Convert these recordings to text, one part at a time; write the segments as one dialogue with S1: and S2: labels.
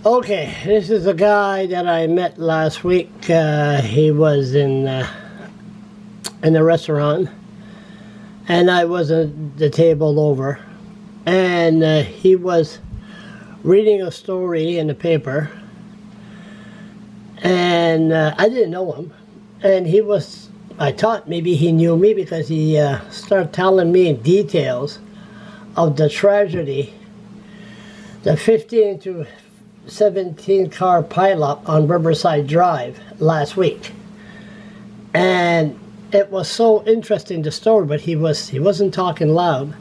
S1: Okay, this is a guy that I met last week. He was in a restaurant, and I was at the table over, and he was reading a story in the paper, and I didn't know him, and I thought maybe he knew me because he started telling me details of the tragedy, the 15 to 17 car pileup on Riverside Drive last week. And it was so interesting, the story, but he wasn't talking loud.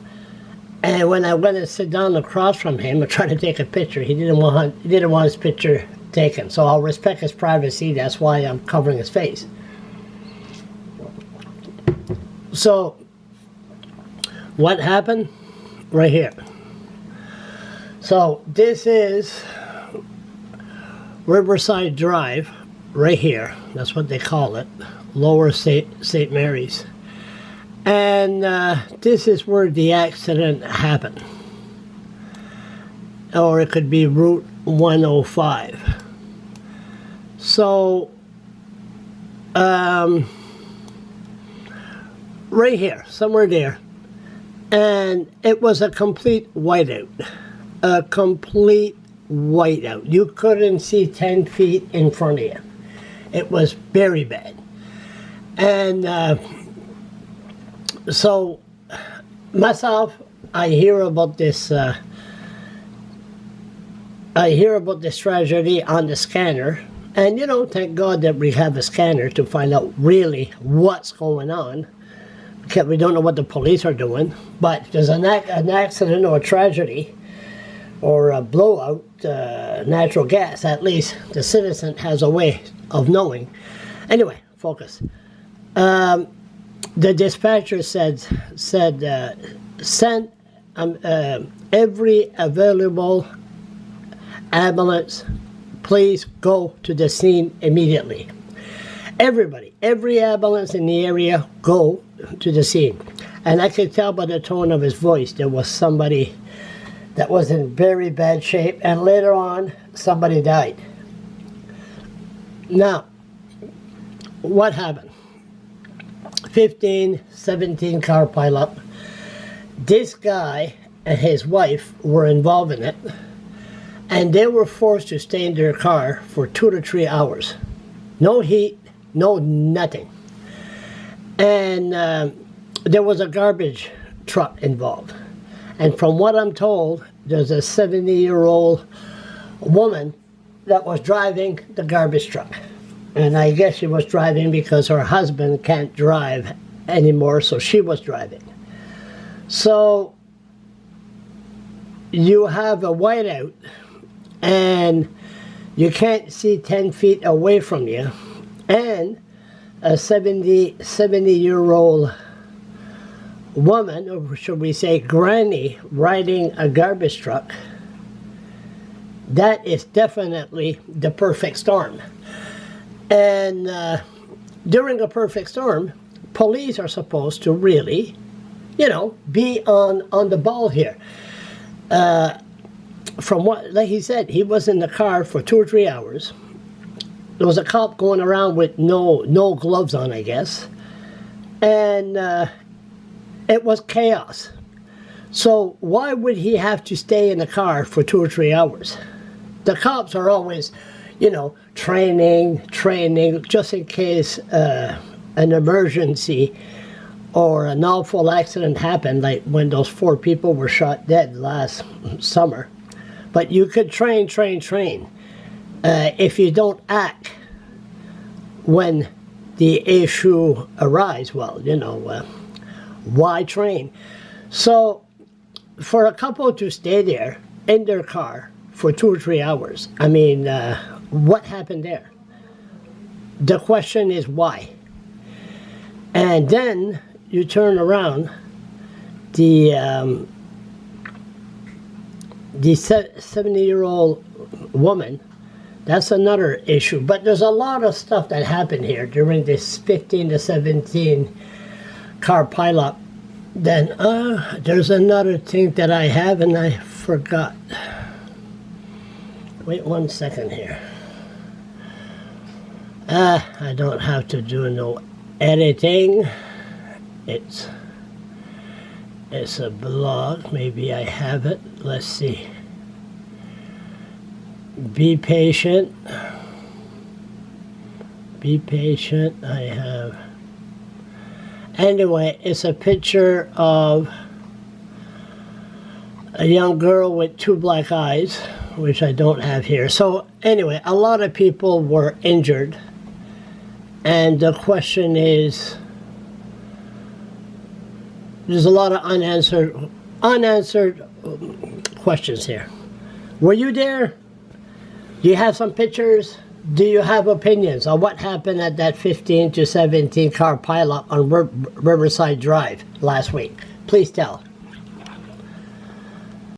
S1: And when I went and sit down across from him and tried to take a picture, he didn't want his picture taken. So I'll respect his privacy. That's why I'm covering his face. So what happened? Right here. So this is Riverside Drive, right here. That's what they call it, Lower St. Mary's. And this is where the accident happened. Or it could be Route 105. So, right here, somewhere there. And it was a complete whiteout. A complete whiteout. You couldn't see 10 feet in front of you. It was very bad. And so myself, I hear about this tragedy on the scanner, and thank God that we have a scanner to find out really what's going on, because we don't know what the police are doing. But if there's an accident or a tragedy or a blowout, natural gas, at least the citizen has a way of knowing. Anyway, focus. The dispatcher said send every available ambulance, please go to the scene immediately. Everybody, every ambulance in the area, go to the scene. And I could tell by the tone of his voice there was somebody that was in very bad shape, and later on somebody died. Now, what happened? 15, 17 car pileup. This guy and his wife were involved in it, and they were forced to stay in their car for 2 to 3 hours. No heat, no nothing. And there was a garbage truck involved. And from what I'm told, there's a 70-year-old woman that was driving the garbage truck. And I guess she was driving because her husband can't drive anymore, so she was driving. So you have a whiteout, and you can't see 10 feet away from you, and a 70-year-old woman, or should we say granny, riding a garbage truck. That is definitely the perfect storm. And during a perfect storm, police are supposed to really, be on the ball here. From what, like he said, he was in the car for 2 or 3 hours. There was a cop going around with no gloves on, I guess. And it was chaos. So why would he have to stay in the car for 2 or 3 hours? The cops are always, training, just in case an emergency or an awful accident happened, like when those 4 people were shot dead last summer. But you could train. If you don't act when the issue arises, well, why train? So for a couple to stay there in their car for 2 or 3 hours, I mean, what happened there? The question is why? And then you turn around, the 70-year-old woman, that's another issue. But there's a lot of stuff that happened here during this 15 to 17 car pileup. Then there's another thing that I have and I forgot. Wait 1 second here. I don't have to do no editing. It's a blog. Maybe I have it. Let's see. Be patient. Be patient. I have. Anyway, it's a picture of a young girl with 2 black eyes, which I don't have here. So anyway, a lot of people were injured. And the question is, there's a lot of unanswered questions here. Were you there? Do you have some pictures? Do you have opinions on what happened at that 15 to 17 car pileup on Riverside Drive last week? Please tell.